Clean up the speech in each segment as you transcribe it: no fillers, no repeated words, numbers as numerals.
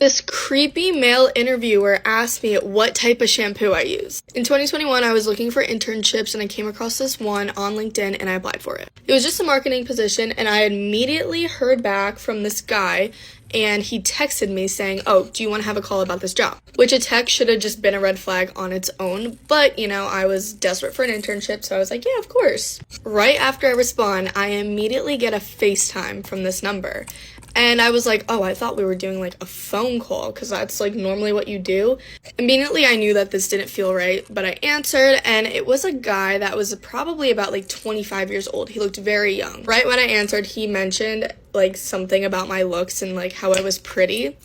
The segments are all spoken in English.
This creepy male interviewer asked me what type of shampoo I use. In 2021, I was looking for internships and I came across this one on LinkedIn and I applied for it. It was just a marketing position and I immediately heard back from this guy and he texted me saying, "Oh, do you want to have a call about this job?" Which a text should have just been a red flag on its own, but I was desperate for an internship, so I was like, yeah, of course. Right after I respond, I immediately get a FaceTime from this number. And I was like, oh, I thought we were doing like a phone call because that's like normally what you do. Immediately I knew that this didn't feel right, but I answered and it was a guy that was probably about like 25 years old. He looked very young. Right when I answered, he mentioned like something about my looks and like how I was pretty.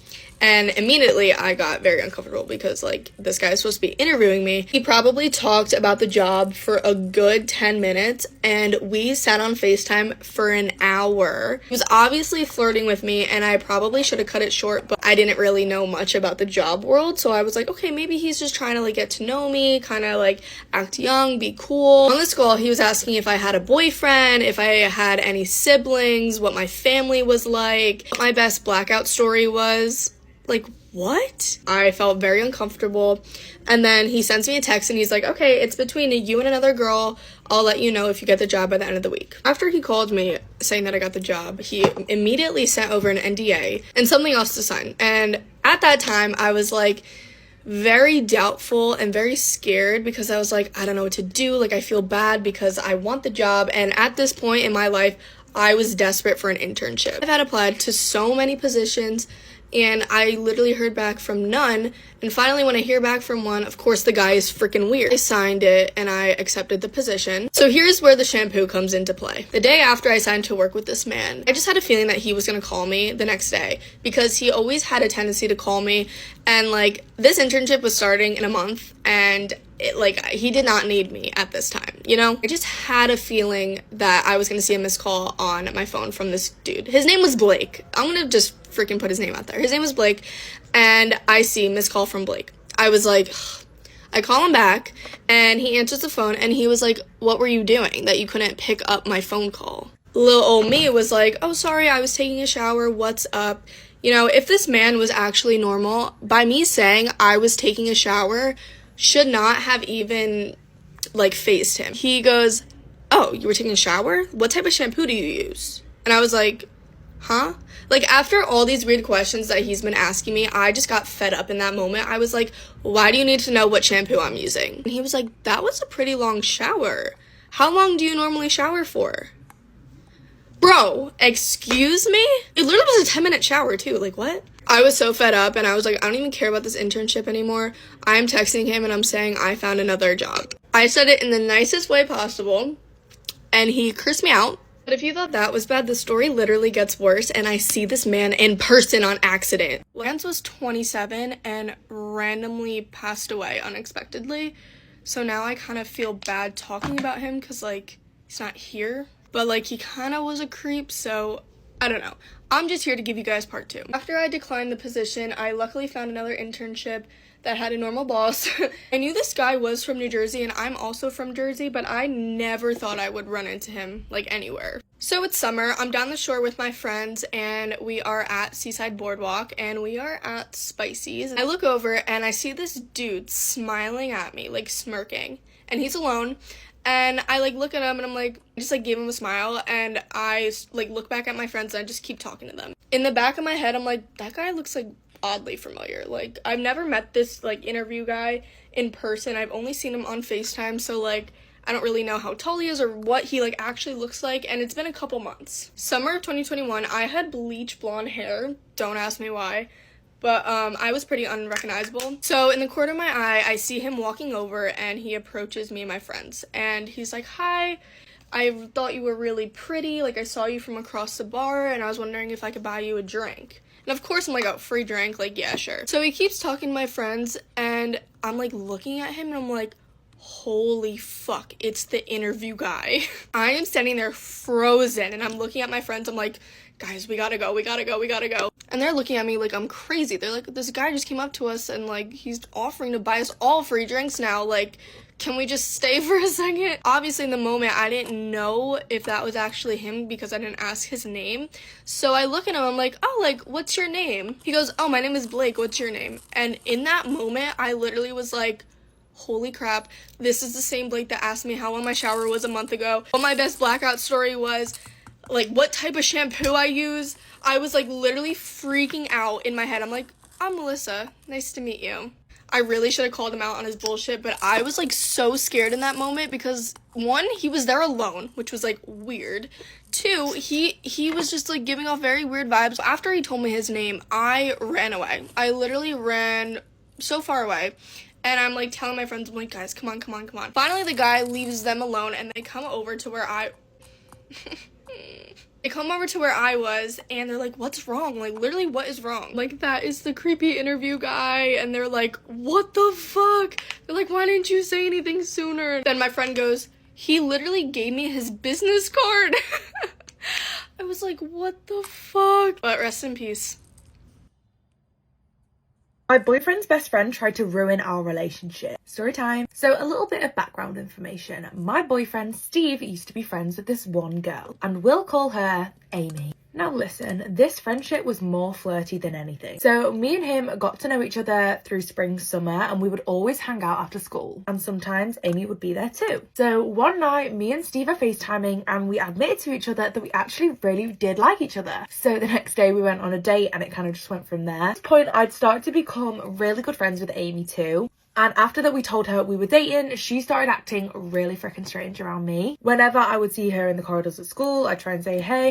And immediately I got very uncomfortable because like this guy is supposed to be interviewing me. He probably talked about the job for a good 10 minutes and we sat on FaceTime for an hour. He was obviously flirting with me and I probably should have cut it short, but I didn't really know much about the job world. So I was like, okay, maybe he's just trying to like get to know me, kind of like act young, be cool. On this call, he was asking if I had a boyfriend, if I had any siblings, what my family was like, what my best blackout story was. Like, what? I felt very uncomfortable. And then he sends me a text and he's like, okay, it's between you and another girl. I'll let you know if you get the job by the end of the week. After he called me saying that I got the job, he immediately sent over an NDA and something else to sign. And at that time, I was like very doubtful and very scared because I was like, I don't know what to do. Like, I feel bad because I want the job. And at this point in my life, I was desperate for an internship. I've had applied to so many positions and I literally heard back from none. And finally, when I hear back from one, of course, the guy is freaking weird. I signed it and I accepted the position. So here's where the shampoo comes into play. The day after I signed to work with this man, I just had a feeling that he was going to call me the next day because he always had a tendency to call me. And like this internship was starting in a month and he did not need me at this time, I just had a feeling that I was going to see a missed call on my phone from this dude. His name was Blake. I'm going to just freaking put his name out there. His name was Blake, and I see missed call from Blake. I was like, I call him back, and he answers the phone, and he was like, what were you doing that you couldn't pick up my phone call? Little old me was like, oh, sorry, I was taking a shower. What's up? If this man was actually normal, by me saying I was taking a shower should not have even faced him. He goes, oh, you were taking a shower? What type of shampoo do you use? And I was like, huh? After all these weird questions that he's been asking me, I just got fed up in that moment. I was like, why do you need to know what shampoo I'm using? And he was like, that was a pretty long shower. How long do you normally shower for? Bro, excuse me? It literally was a 10-minute shower too. What? I was so fed up and I was like, I don't even care about this internship anymore. I'm texting him and I'm saying I found another job. I said it in the nicest way possible and he cursed me out. But if you thought that was bad, the story literally gets worse and I see this man in person on accident. Lance was 27 and randomly passed away unexpectedly. So now I kind of feel bad talking about him because he's not here. But he kind of was a creep, so I don't know. I'm just here to give you guys part 2. After I declined the position, I luckily found another internship that had a normal boss. I knew this guy was from New Jersey and I'm also from Jersey, but I never thought I would run into him anywhere. So it's summer, I'm down the shore with my friends and we are at Seaside Boardwalk and we are at Spicy's. I look over and I see this dude smiling at me, smirking, and he's alone. And I look at him and I'm just give him a smile and I look back at my friends and I just keep talking to them. In the back of my head, I'm like, that guy looks oddly familiar. I've never met this interview guy in person. I've only seen him on FaceTime, so I don't really know how tall he is or what he actually looks like, and it's been a couple months. Summer of 2021, I had bleach blonde hair. Don't ask me why. But I was pretty unrecognizable. So in the corner of my eye, I see him walking over and he approaches me and my friends. And he's like, hi, I thought you were really pretty. I saw you from across the bar and I was wondering if I could buy you a drink. And of course I'm like, oh, free drink? Yeah, sure. So he keeps talking to my friends and I'm looking at him and I'm like, holy fuck, it's the interview guy. I am standing there frozen and I'm looking at my friends. I'm like, guys, we gotta go. And they're looking at me like I'm crazy. They're like, this guy just came up to us and he's offering to buy us all free drinks now. can we just stay for a second? Obviously in the moment I didn't know if that was actually him because I didn't ask his name. So I look at him, I'm like, oh, like, what's your name? He goes, oh, my name is Blake, what's your name? And in that moment I literally was like, holy crap, this is the same Blake that asked me how long my shower was a month ago. What my best blackout story was, like, what type of shampoo I use. I was like literally freaking out in my head. I'm like, I'm Melissa, nice to meet you. I really should have called him out on his bullshit, but I was like so scared in that moment because one, he was there alone, which was like weird. Two, he was just like giving off very weird vibes. After he told me his name, I ran away. I literally ran so far away. And I'm like telling my friends, I'm like, guys, come on, come on, come on. Finally, the guy leaves them alone and they come over to where I... They come over to where I was and they're like, what's wrong? Like, literally, what is wrong? Like, that is the creepy interview guy. And they're like, what the fuck? They're like, why didn't you say anything sooner? Then my friend goes, he literally gave me his business card. I was like, what the fuck? But rest in peace. My boyfriend's best friend tried to ruin our relationship. Story time. So a little bit of background information. My boyfriend Steve used to be friends with this one girl, and we'll call her Amy. Now listen, this friendship was more flirty than anything. So me and him got to know each other through spring, summer, and we would always hang out after school. And sometimes Amy would be there too. So one night, me and Steve are FaceTiming and we admitted to each other that we actually really did like each other. So the next day we went on a date and it kind of just went from there. At this point, I'd started to become really good friends with Amy too. And after that we told her we were dating, she started acting really freaking strange around me. Whenever I would see her in the corridors at school, I'd try and say, hey,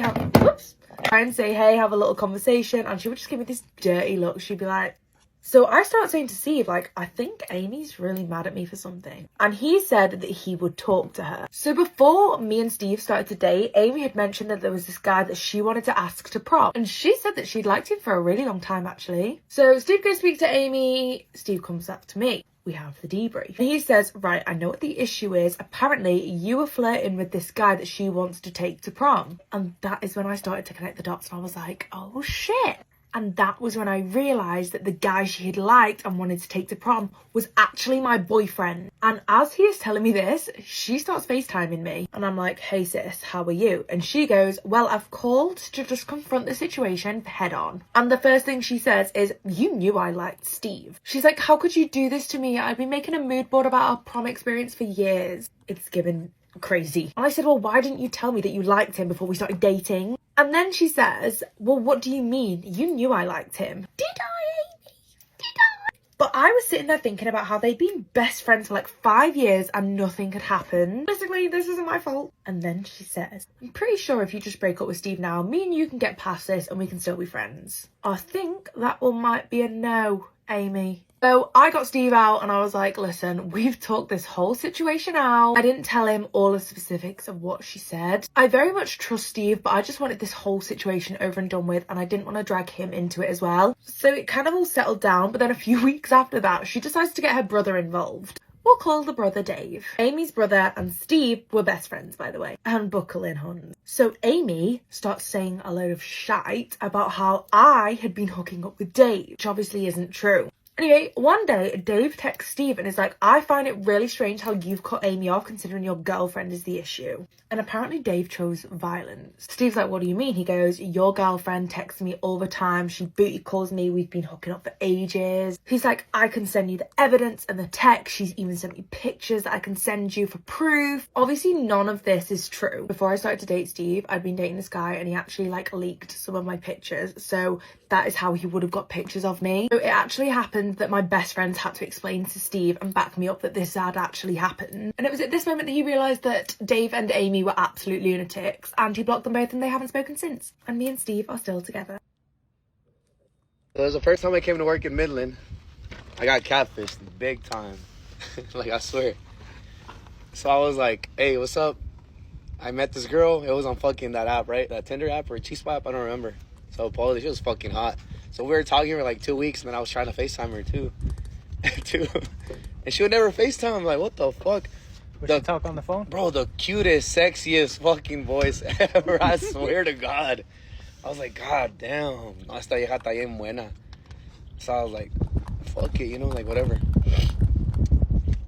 have a little conversation, and she would just give me this dirty look. She'd be like, so I started saying to Steve, like, I think Amy's really mad at me for something. And he said that he would talk to her. So before me and Steve started to date, Amy had mentioned that there was this guy that she wanted to ask to prom. And she said that she'd liked him for a really long time, actually. So Steve goes to speak to Amy. Steve comes up to me. We have the debrief. And he says, right, I know what the issue is. Apparently, you were flirting with this guy that she wants to take to prom. And that is when I started to connect the dots. And I was like, oh, shit. And that was when I realised that the guy she had liked and wanted to take to prom was actually my boyfriend. And as he is telling me this, she starts FaceTiming me. And I'm like, hey sis, how are you? And she goes, well, I've called to just confront the situation head on. And the first thing she says is, you knew I liked Steve. She's like, how could you do this to me? I've been making a mood board about our prom experience for years. It's given crazy. And I said, well, why didn't you tell me that you liked him before we started dating? And then she says, well, what do you mean? You knew I liked him. Did I, Amy? Did I? But I was sitting there thinking about how they'd been best friends for like 5 years and nothing had happened. Basically, this isn't my fault. And then she says, I'm pretty sure if you just break up with Steve now, me and you can get past this and we can still be friends. I think that one might be a no, Amy. So I got Steve out and I was like, listen, we've talked this whole situation out. I didn't tell him all the specifics of what she said. I very much trust Steve, but I just wanted this whole situation over and done with, and I didn't want to drag him into it as well. So it kind of all settled down, but then a few weeks after that, she decides to get her brother involved. We'll call the brother Dave. Amy's brother and Steve were best friends, by the way. And buckle in, huns. So Amy starts saying a load of shite about how I had been hooking up with Dave, which obviously isn't true. Anyway, one day, Dave texts Steve and is like, I find it really strange how you've cut Amy off considering your girlfriend is the issue. And apparently Dave chose violence. Steve's like, what do you mean? He goes, your girlfriend texts me all the time. She booty calls me. We've been hooking up for ages. He's like, I can send you the evidence and the text. She's even sent me pictures that I can send you for proof. Obviously, none of this is true. Before I started to date Steve, I'd been dating this guy and he actually like leaked some of my pictures. So that is how he would have got pictures of me. So it actually happened that my best friends had to explain to Steve and back me up that this had actually happened. And it was at this moment that he realised that Dave and Amy were absolute lunatics, and he blocked them both and they haven't spoken since. And me and Steve are still together. It was the first time I came to work in Midland. I got catfished big time. Like, I swear. So I was like, hey, what's up? I met this girl. It was on fucking that app, right? That Tinder app or Chispa app? I don't remember. So Paulie, she was fucking hot. So we were talking for like 2 weeks, and then I was trying to FaceTime her too. And she would never FaceTime. I'm like, what the fuck? Would she talk on the phone? Bro, the cutest, sexiest fucking voice ever. I swear to God. I was like, God damn. Esta vieja está bien buena. So I was like, fuck it, you know, like whatever.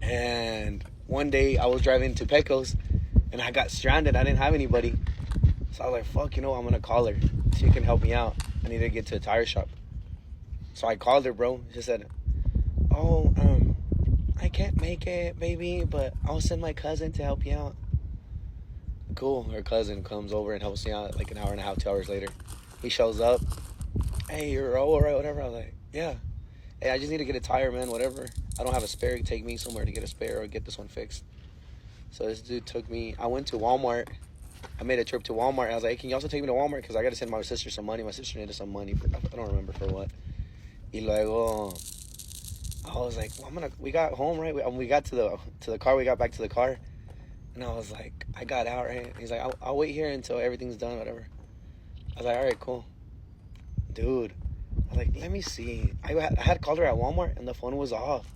And one day I was driving to Pecos and I got stranded. I didn't have anybody. So I was like, fuck, I'm going to call her. She can help me out. I need to get to a tire shop. So I called her, bro. She said, oh, I can't make it, baby, but I'll send my cousin to help you out. Cool. Her cousin comes over and helps me out like an hour and a half, 2 hours later. He shows up. Hey, you're all right, whatever. I was like, yeah. Hey, I just need to get a tire, man, whatever. I don't have a spare. Take me somewhere to get a spare or get this one fixed. So this dude took me. I went to Walmart. I made a trip to Walmart. I was like, hey, can you also take me to Walmart? Because I got to send my sister some money. My sister needed some money. I don't remember for what. Y luego, I was like, well, we got home, right? We got to the car. We got back to the car. And I was like, I got out, right? He's like, I'll wait here until everything's done, whatever. I was like, all right, cool. Dude, I was like, let me see. I had called her at Walmart, and the phone was off,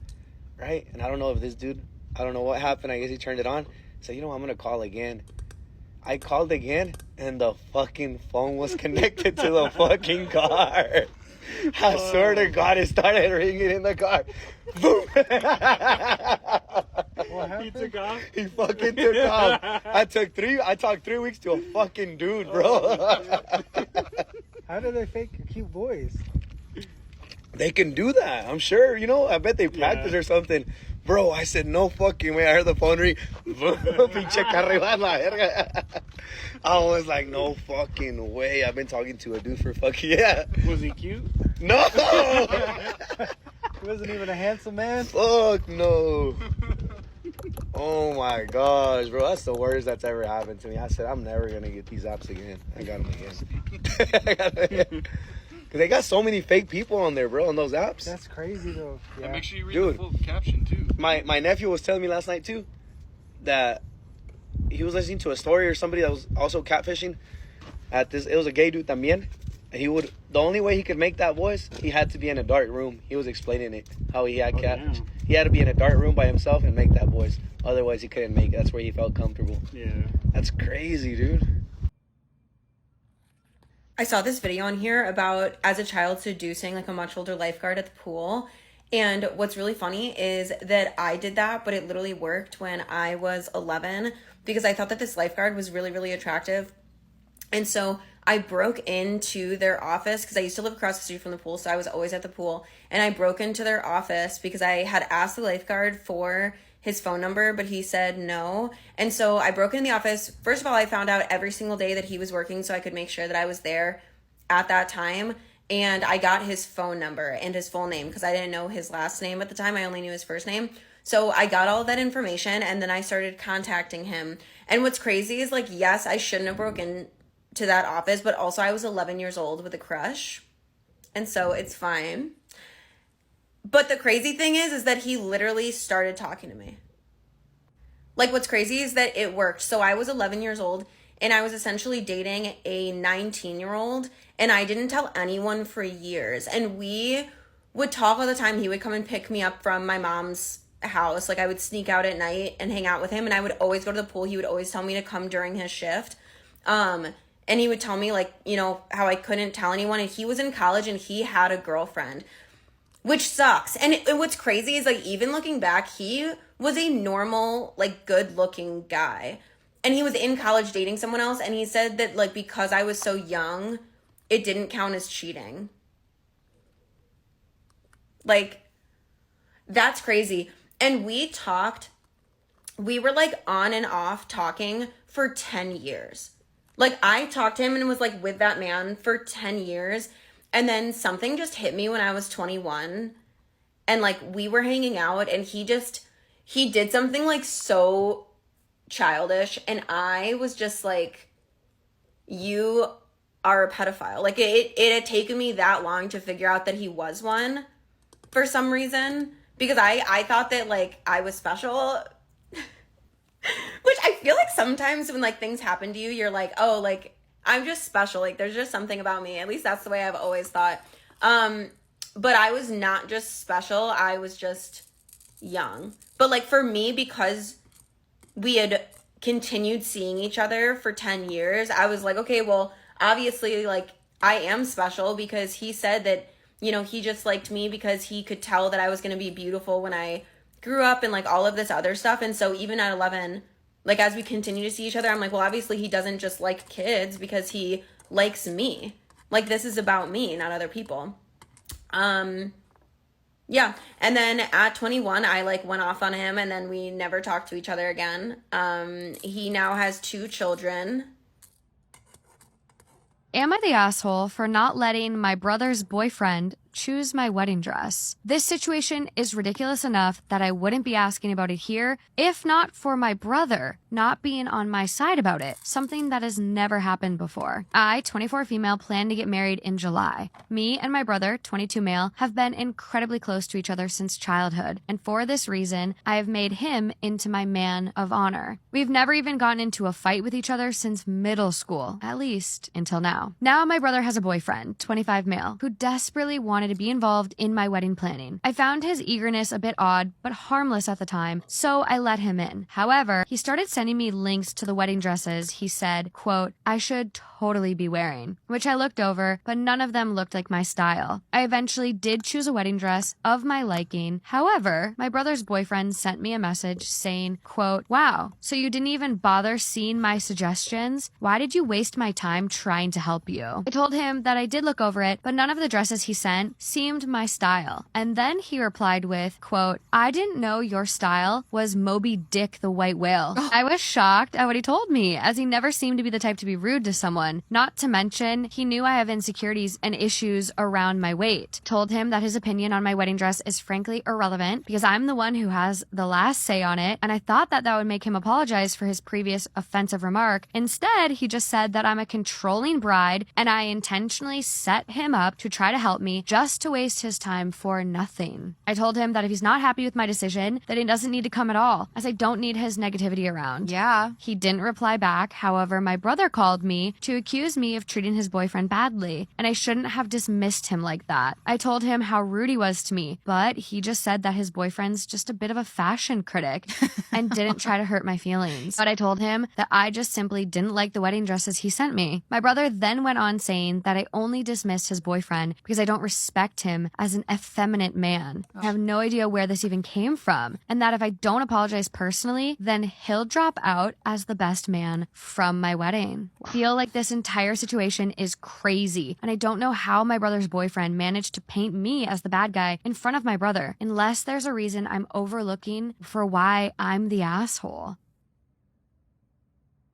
right? And I don't know if this dude, I don't know what happened. I guess he turned it on. So, I'm going to call again. I called again, and the fucking phone was connected to the fucking car. I swear to God, it started ringing in the car. Boom. What happened? He took off? He fucking took off. I talked 3 weeks to a fucking dude, bro. How do they fake a cute voice? They can do that, I'm sure. I bet they practice or something. Bro, I said, no fucking way. I heard the phone ring. Pinche carrera la verga. I was like, no fucking way. I've been talking to a dude for fucking, yeah. Was he cute? No! He wasn't even a handsome man? Fuck no. Oh my gosh, bro. That's the worst that's ever happened to me. I said, I'm never going to get these apps again. I got them again. Because they got so many fake people on there, bro, on those apps. That's crazy, though. Yeah. And make sure you read the full caption, too. My nephew was telling me last night, too, that he was listening to a story or somebody that was also catfishing at this. It was a gay dude también. And the only way he could make that voice, he had to be in a dark room. He was explaining it, how he had catfish. Damn. He had to be in a dark room by himself and make that voice. Otherwise, he couldn't make it. That's where he felt comfortable. Yeah. That's crazy, dude. I saw this video on here about as a child seducing like a much older lifeguard at the pool. And what's really funny is that I did that, but it literally worked when I was 11 because I thought that this lifeguard was really, really attractive. And so I broke into their office because I used to live across the street from the pool. So I was always at the pool. And I broke into their office because I had asked the lifeguard for his phone number, but he said no. And so I broke into the office. First of all, I found out every single day that he was working so I could make sure that I was there at that time. And I got his phone number and his full name because I didn't know his last name at the time. I only knew his first name. So I got all of that information and then I started contacting him. And what's crazy is yes, I shouldn't have broken to that office, but also I was 11 years old with a crush. And so it's fine. But the crazy thing is that he literally started talking to me. What's crazy is that it worked. So I was 11 years old and I was essentially dating a 19-year-old and I didn't tell anyone for years. And we would talk all the time. He would come and pick me up from my mom's house. I would sneak out at night and hang out with him and I would always go to the pool. He would always tell me to come during his shift. And he would tell me how I couldn't tell anyone. And he was in college and he had a girlfriend. Which sucks. And what's crazy is even looking back, he was a normal, good looking guy. And he was in college dating someone else. And he said that because I was so young, it didn't count as cheating. That's crazy. And we were on and off talking for 10 years. I talked to him and was with that man for 10 years. And then something just hit me when I was 21 and we were hanging out and he did something so childish. And I was just you are a pedophile. It had taken me that long to figure out that he was one for some reason because I thought that I was special, which I feel sometimes when things happen to you, you're oh, I'm just special. There's just something about me. At least that's the way I've always thought. But I was not just special. I was just young. But for me, because we had continued seeing each other for 10 years, I was okay, well, obviously, I am special because he said that, he just liked me because he could tell that I was going to be beautiful when I grew up and like all of this other stuff. And so even at 11, like as we continue to see each other, I'm like, well, obviously he doesn't just like kids because he likes me. Like this is about me, not other people. Yeah. And then at 21, I like went off on him and then we never talked to each other again. He now has 2 children. Am I the asshole for not letting my brother's boyfriend choose my wedding dress? This situation is ridiculous enough that I wouldn't be asking about it here if not for my brother not being on my side about it, something that has never happened before. I, 24 female, plan to get married in July. Me and my brother, 22 male, have been incredibly close to each other since childhood, and for this reason, I have made him into my man of honor. We've never even gotten into a fight with each other since middle school, at least until now. Now my brother has a boyfriend, 25 male, who desperately wanted to be involved in my wedding planning. I found his eagerness a bit odd, but harmless at the time, so I let him in. However, he started sending me links to the wedding dresses he said, quote, I should totally be wearing, which I looked over, but none of them looked like my style. I eventually did choose a wedding dress of my liking. However, my brother's boyfriend sent me a message saying, quote, wow, so you didn't even bother seeing my suggestions? Why did you waste my time trying to help you? I told him that I did look over it, but none of the dresses he sent seemed my style. And then he replied with, quote, I didn't know your style was Moby Dick the white whale. I was shocked at what he told me, as he never seemed to be the type to be rude to someone. Not to mention, he knew I have insecurities and issues around my weight. Told him that his opinion on my wedding dress is frankly irrelevant because I'm the one who has the last say on it, and I thought that that would make him apologize for his previous offensive remark. Instead, he just said that I'm a controlling bride and I intentionally set him up to try to help me just to waste his time for nothing. I told him that if he's not happy with my decision, then he doesn't need to come at all, as I don't need his negativity around. Yeah. He didn't reply back. However, my brother called me to accuse me of treating his boyfriend badly, and I shouldn't have dismissed him like that. I told him how rude he was to me, but he just said that his boyfriend's just a bit of a fashion critic and didn't try to hurt my feelings. But I told him that I just simply didn't like the wedding dresses he sent me. My brother then went on saying that I only dismissed his boyfriend because I don't respect him as an effeminate man. I have no idea where this even came from, and that if I don't apologize personally, then he'll drop out as the best man from my wedding. I feel like this entire situation is crazy, and I don't know how my brother's boyfriend managed to paint me as the bad guy in front of my brother, unless there's a reason I'm overlooking for why I'm the asshole.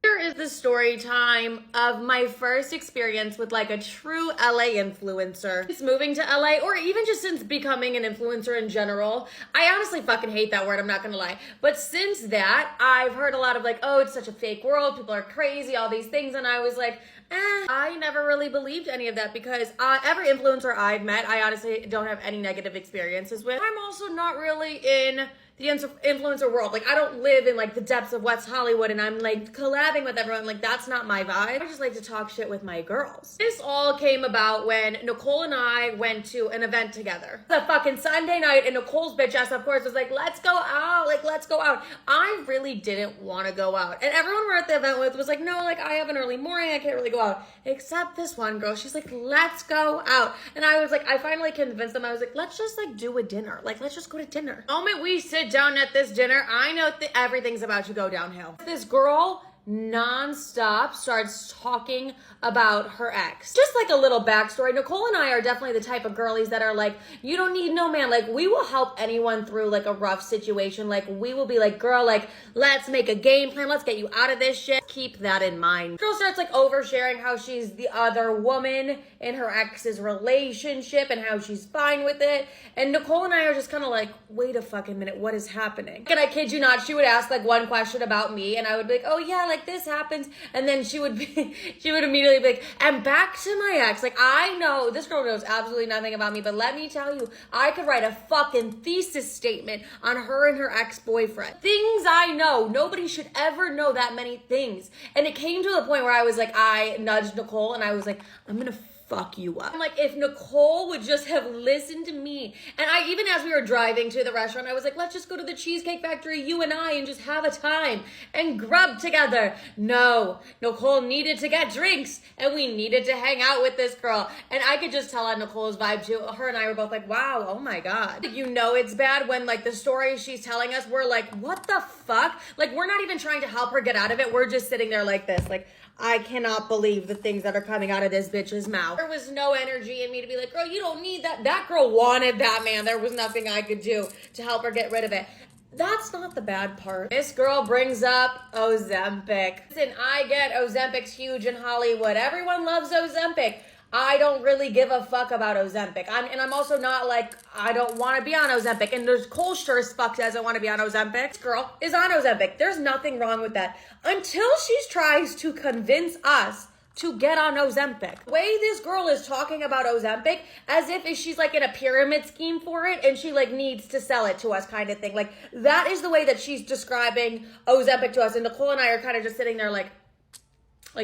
Here is the story time of my first experience with like a true LA influencer. Since moving to LA, or even just since becoming an influencer in general. I honestly fucking hate that word, I'm not gonna lie. But since that, I've heard a lot of like, oh, it's such a fake world, people are crazy, all these things, and I was like, I never really believed any of that because every influencer I've met, I honestly don't have any negative experiences with. I'm also not really in the influencer world. Like, I don't live in like the depths of West Hollywood and I'm like collabing with everyone. Like, that's not my vibe. I just like to talk shit with my girls. This all came about when Nicole and I went to an event together. It was a fucking Sunday night and Nicole's bitch ass, of course, was like, let's go out. Like, let's go out. I really didn't want to go out. And everyone we're at the event with was like, no, like I have an early morning. I can't really go out. Except this one girl. She's like, let's go out. And I was like, I finally convinced them. I was like, let's just like do a dinner. Like, let's just go to dinner. The moment we sit down at this dinner, I know everything's about to go downhill. This girl non-stop starts talking about her ex. Just like a little backstory, Nicole and I are definitely the type of girlies that are like, you don't need no man. Like, we will help anyone through like a rough situation. Like, we will be like, girl, like, let's make a game plan. Let's get you out of this shit. Keep that in mind. Girl starts like oversharing how she's the other woman in her ex's relationship and how she's fine with it. And Nicole and I are just kind of like, wait a fucking minute, what is happening? And I kid you not, she would ask like one question about me and I would be like, oh yeah, like this happens. And then she would immediately be like, and back to my ex. Like, I know, this girl knows absolutely nothing about me, but let me tell you, I could write a fucking thesis statement on her and her ex-boyfriend. Things I know. Nobody should ever know that many things. And it came to the point where I was like, I nudged Nicole and I was like, I'm gonna fuck you up. I'm like, if Nicole would just have listened to me. And I, even as we were driving to the restaurant, I was like, let's just go to the Cheesecake Factory, you and I, and just have a time and grub together. No, Nicole needed to get drinks and we needed to hang out with this girl. And I could just tell on Nicole's vibe too. Her and I were both like, wow, oh my God. You know it's bad when like the story she's telling us, we're like, what the fuck? Like, we're not even trying to help her get out of it. We're just sitting there like this, like, I cannot believe the things that are coming out of this bitch's mouth. There was no energy in me to be like, girl, you don't need that. That girl wanted that, man. There was nothing I could do to help her get rid of it. That's not the bad part. This girl brings up Ozempic. Listen, I get Ozempic's huge in Hollywood. Everyone loves Ozempic. I don't really give a fuck about Ozempic. I'm also not like, I don't want to be on Ozempic. And there's Cole sure as fuck doesn't want to be on Ozempic. This girl is on Ozempic. There's nothing wrong with that. Until she tries to convince us to get on Ozempic. The way this girl is talking about Ozempic, as if she's like in a pyramid scheme for it and she like needs to sell it to us kind of thing. Like, that is the way that she's describing Ozempic to us. And Nicole and I are kind of just sitting there like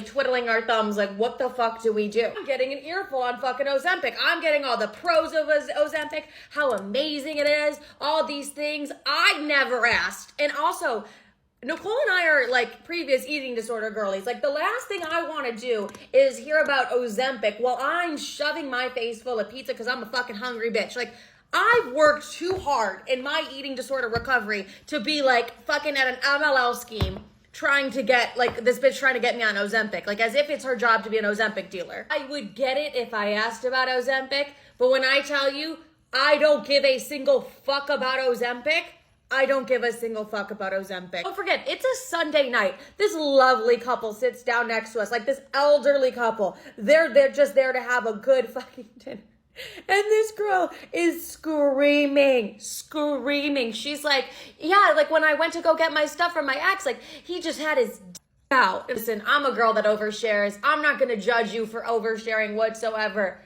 twiddling our thumbs, like, what the fuck do we do? I'm getting an earful on fucking Ozempic. I'm getting all the pros of Ozempic, how amazing it is, all these things. I never asked. And also, Nicole and I are like previous eating disorder girlies. Like, the last thing I want to do is hear about Ozempic while I'm shoving my face full of pizza because I'm a fucking hungry bitch. Like, I've worked too hard in my eating disorder recovery to be like fucking at an MLL scheme trying to get, like, this bitch trying to get me on Ozempic, like, as if it's her job to be an Ozempic dealer. I would get it if I asked about Ozempic, but when I tell you I don't give a single fuck about Ozempic, I don't give a single fuck about Ozempic. Don't forget, it's a Sunday night. This lovely couple sits down next to us, like this elderly couple. They're just there to have a good fucking dinner. And this girl is screaming. She's like, yeah, like when I went to go get my stuff from my ex, like he just had his out. Listen, I'm a girl that overshares. I'm not going to judge you for oversharing whatsoever.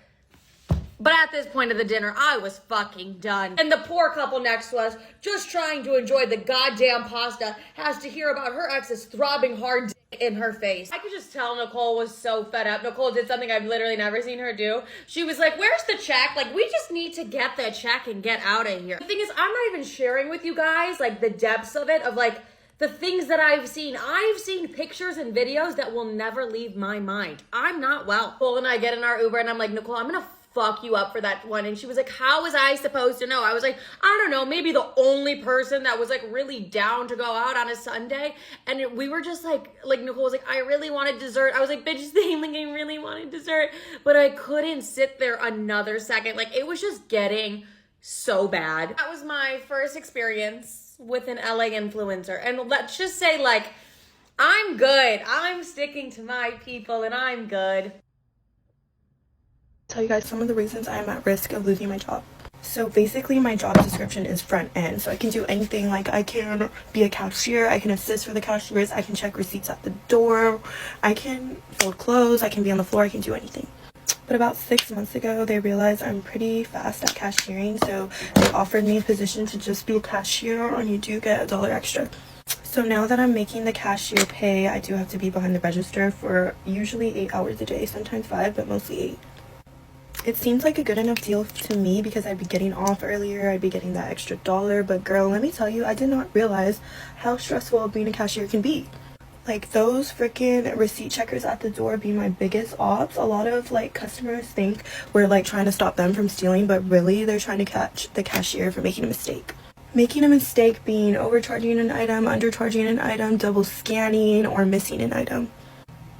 But at this point of the dinner, I was fucking done. And the poor couple next to us, just trying to enjoy the goddamn pasta, has to hear about her ex's throbbing hard dick in her face. I could just tell Nicole was so fed up. Nicole did something I've literally never seen her do. She was like, where's the check? Like, we just need to get the check and get out of here. The thing is, I'm not even sharing with you guys, like, the depths of it, of, like, the things that I've seen. I've seen pictures and videos that will never leave my mind. I'm not well. Nicole and I get in our Uber, and I'm like, Nicole, I'm gonna fuck you up for that one. And she was like, how was I supposed to know? I was like, I don't know, maybe the only person that was like really down to go out on a Sunday. And we were just like Nicole was like, I really wanted dessert. I was like, bitch, same, like, I really wanted dessert, but I couldn't sit there another second. Like, it was just getting so bad. That was my first experience with an LA influencer. And let's just say, like, I'm good. I'm sticking to my people and I'm good. Tell you guys some of the reasons I'm at risk of losing my job. So basically my job description is front end, so I can do anything. Like, I can be a cashier, I can assist for the cashiers, I can check receipts at the door, I can fold clothes, I can be on the floor, I can do anything. But about 6 months ago, they realized I'm pretty fast at cashiering, so they offered me a position to just be a cashier, and you do get $1 extra. So now that I'm making the cashier pay, I do have to be behind the register for usually 8 hours a day, sometimes 5, but mostly 8. It seems like a good enough deal to me because I'd be getting off earlier, I'd be getting that extra $1, but girl, let me tell you, I did not realize how stressful being a cashier can be. Like, those freaking receipt checkers at the door being my biggest ops. A lot of, like, customers think we're, like, trying to stop them from stealing, but really they're trying to catch the cashier for making a mistake. Making a mistake being overcharging an item, undercharging an item, double scanning, or missing an item.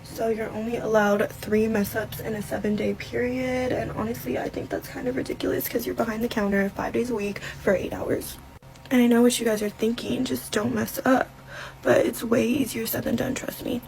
So you're only allowed 3 mess-ups in a 7-day period, and honestly, I think that's kind of ridiculous because you're behind the counter 5 days a week for 8 hours. And I know what you guys are thinking, just don't mess up. But it's way easier said than done, trust me.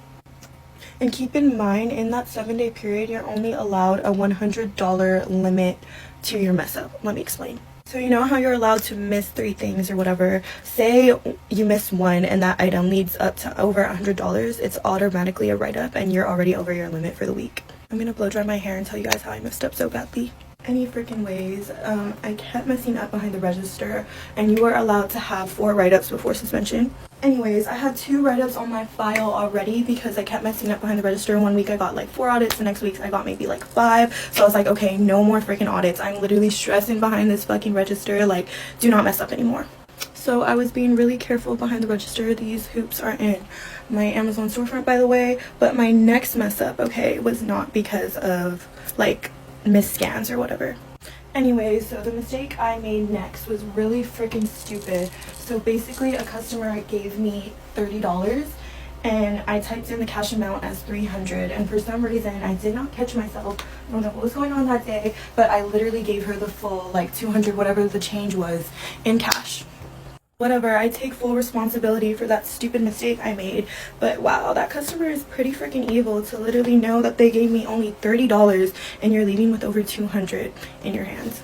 And keep in mind, in that 7-day period, you're only allowed a $100 limit to your mess-up. Let me explain. So you know how you're allowed to miss 3 things or whatever? Say you miss one and that item leads up to over $100, it's automatically a write-up and you're already over your limit for the week. I'm gonna blow dry my hair and tell you guys how I messed up so badly. Any freaking ways, I kept messing up behind the register, and you are allowed to have 4 write-ups before suspension. Anyways, I had 2 write-ups on my file already because I kept messing up behind the register. One week I got like 4 audits, the next week I got maybe like 5. So I was like, okay, no more freaking audits. I'm literally stressing behind this fucking register. Like, do not mess up anymore. So I was being really careful behind the register. These hoops are in my Amazon storefront, by the way. But my next mess up, okay, was not because of like missed scans or whatever. Anyways, so the mistake I made next was really freaking stupid. So basically a customer gave me $30 and I typed in the cash amount as $300, and for some reason I did not catch myself. I don't know what was going on that day, but I literally gave her the full like $200, whatever the change was, in cash. Whatever, I take full responsibility for that stupid mistake I made, but wow, that customer is pretty freaking evil to literally know that they gave me only $30 and you're leaving with over $200 in your hands.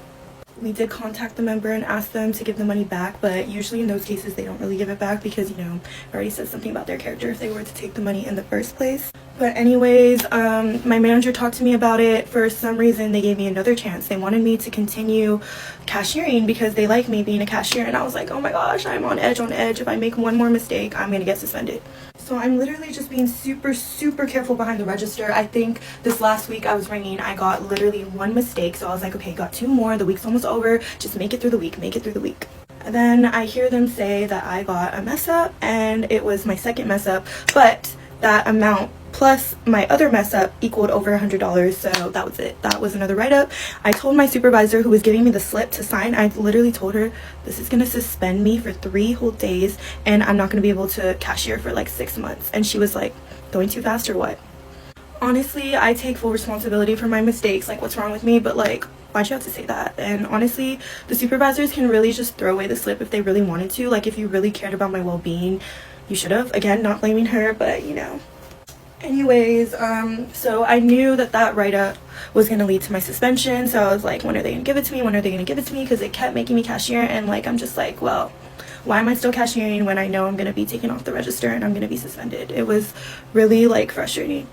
We did contact the member and ask them to give the money back, but usually in those cases they don't really give it back because, you know, it already says something about their character if they were to take the money in the first place. But anyways, my manager talked to me about it. For some reason they gave me another chance. They wanted me to continue cashiering because they like me being a cashier, and I was like, oh my gosh, I'm on edge. If I make one more mistake, I'm gonna get suspended. So I'm literally just being super careful behind the register. I think this last week I was ringing, I got literally 1 mistake, so I was like, okay, got 2 more, the week's almost over, just make it through the week. And then I hear them say that I got a mess up, and it was my second mess up, but that amount plus my other mess up equaled over $100, so that was it. That was another write-up. I told my supervisor, who was giving me the slip to sign, I literally told her, this is gonna suspend me for 3 whole days and I'm not gonna be able to cashier for like 6 months. And she was like, going too fast or what? Honestly, I take full responsibility for my mistakes. Like, what's wrong with me? But like, why'd you have to say that? And honestly, the supervisors can really just throw away the slip if they really wanted to. Like, if you really cared about my well-being, you should have. Again, not blaming her, but you know. Anyways, so I knew that write-up was going to lead to my suspension, so I was like, when are they going to give it to me? Because they kept making me cashier, and like, I'm just like, well, why am I still cashiering when I know I'm going to be taken off the register and I'm going to be suspended? It was really like frustrating.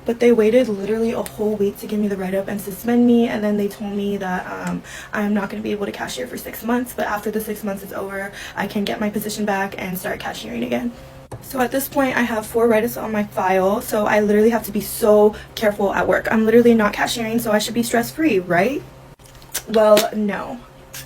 But they waited literally a whole week to give me the write-up and suspend me, and then they told me that I'm not going to be able to cashier for 6 months, but after the 6 months is over, I can get my position back and start cashiering again. So at this point I have 4 write-ups on my file, so I literally have to be so careful at work. I'm literally not cashiering, so I should be stress-free, right? Well, no.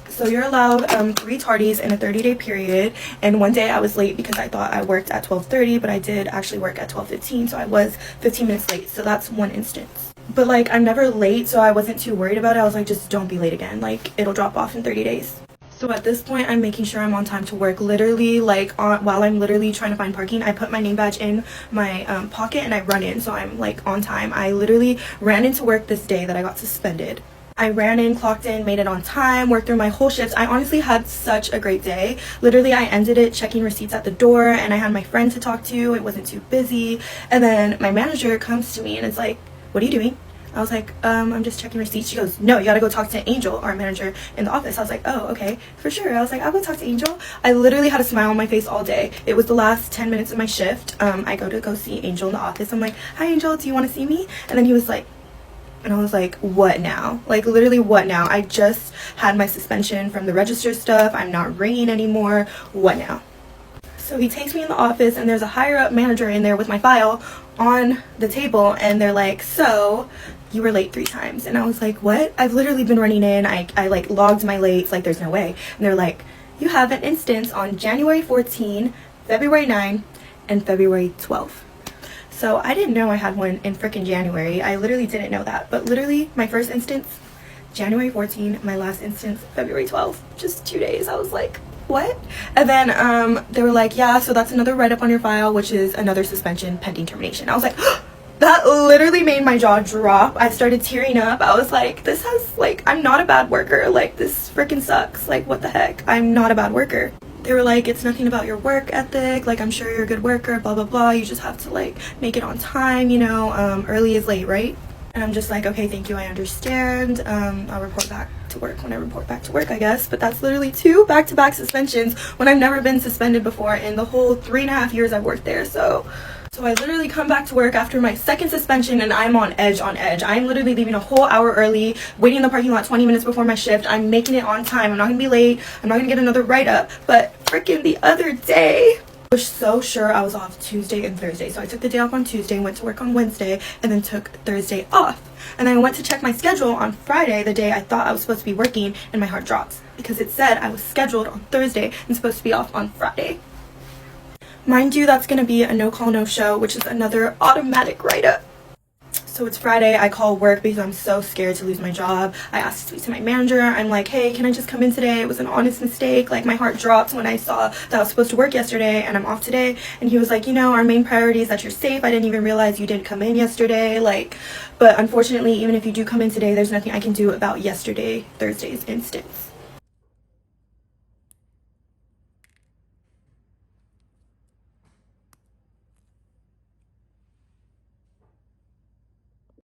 So you're allowed 3 tardies in a 30-day period, and one day I was late because I thought I worked at 12:30, but I did actually work at 12:15, so I was 15 minutes late. So that's one instance. But like, I'm never late, so I wasn't too worried about it. I was like, just don't be late again. Like, it'll drop off in 30 days. So at this point, I'm making sure I'm on time to work. Literally, like, while I'm literally trying to find parking, I put my name badge in my pocket and I run in, so I'm like on time. I literally ran into work this day that I got suspended. I ran in, clocked in, made it on time, worked through my whole shifts. I honestly had such a great day. Literally, I ended it checking receipts at the door, and I had my friend to talk to. It wasn't too busy. And then my manager comes to me and is like, what are you doing? I was like, I'm just checking receipts. She goes, no, you gotta go talk to Angel, our manager in the office. I was like, oh, okay, for sure. I was like, I'll go talk to Angel. I literally had a smile on my face all day. It was the last 10 minutes of my shift. I go see Angel in the office. I'm like, hi, Angel, do you want to see me? And then he was like, and I was like, what now? Like, literally, what now? I just had my suspension from the register stuff. I'm not ringing anymore. What now? So he takes me in the office, and there's a higher up manager in there with my file on the table, and they're like, so you were late 3 times. And I was like, what? I've literally been running in. I like logged my lates. Like, there's no way. And they're like, you have an instance on January 14, February 9, and February 12. So I didn't know I had one in frickin' January. I literally didn't know that. But literally, my first instance, January 14, my last instance, February 12. Just 2 days. I was like, what? And then they were like, yeah, so that's another write-up on your file, which is another suspension pending termination. I was like, that literally made my jaw drop. I started tearing up. I was like, this has, like, I'm not a bad worker. Like, this freaking sucks. Like, what the heck? I'm not a bad worker. They were like, it's nothing about your work ethic, like, I'm sure you're a good worker, blah blah blah, you just have to like make it on time, you know, early is late, right? And I'm just like, okay, thank you, I understand. I'll report back to work when I report back to work, I guess. But that's literally 2 back-to-back suspensions when I've never been suspended before in the whole 3.5 years I've worked there. So I literally come back to work after my second suspension, and I'm on edge. I'm literally leaving a whole hour early, waiting in the parking lot 20 minutes before my shift. I'm making it on time. I'm not gonna be late. I'm not gonna get another write-up. But freaking the other day, I was so sure I was off Tuesday and Thursday, so I took the day off on Tuesday, went to work on Wednesday, and then took Thursday off. And then I went to check my schedule on Friday, the day I thought I was supposed to be working, and my heart drops because it said I was scheduled on Thursday and supposed to be off on Friday. Mind you, that's going to be a no call, no show, which is another automatic write-up. So it's Friday, I call work because I'm so scared to lose my job. I asked to speak to my manager. I'm like, hey, can I just come in today? It was an honest mistake. Like, my heart dropped when I saw that I was supposed to work yesterday and I'm off today. And he was like, you know, our main priority is that you're safe. I didn't even realize you didn't come in yesterday. Like, but unfortunately, even if you do come in today, there's nothing I can do about yesterday, Thursday's instance.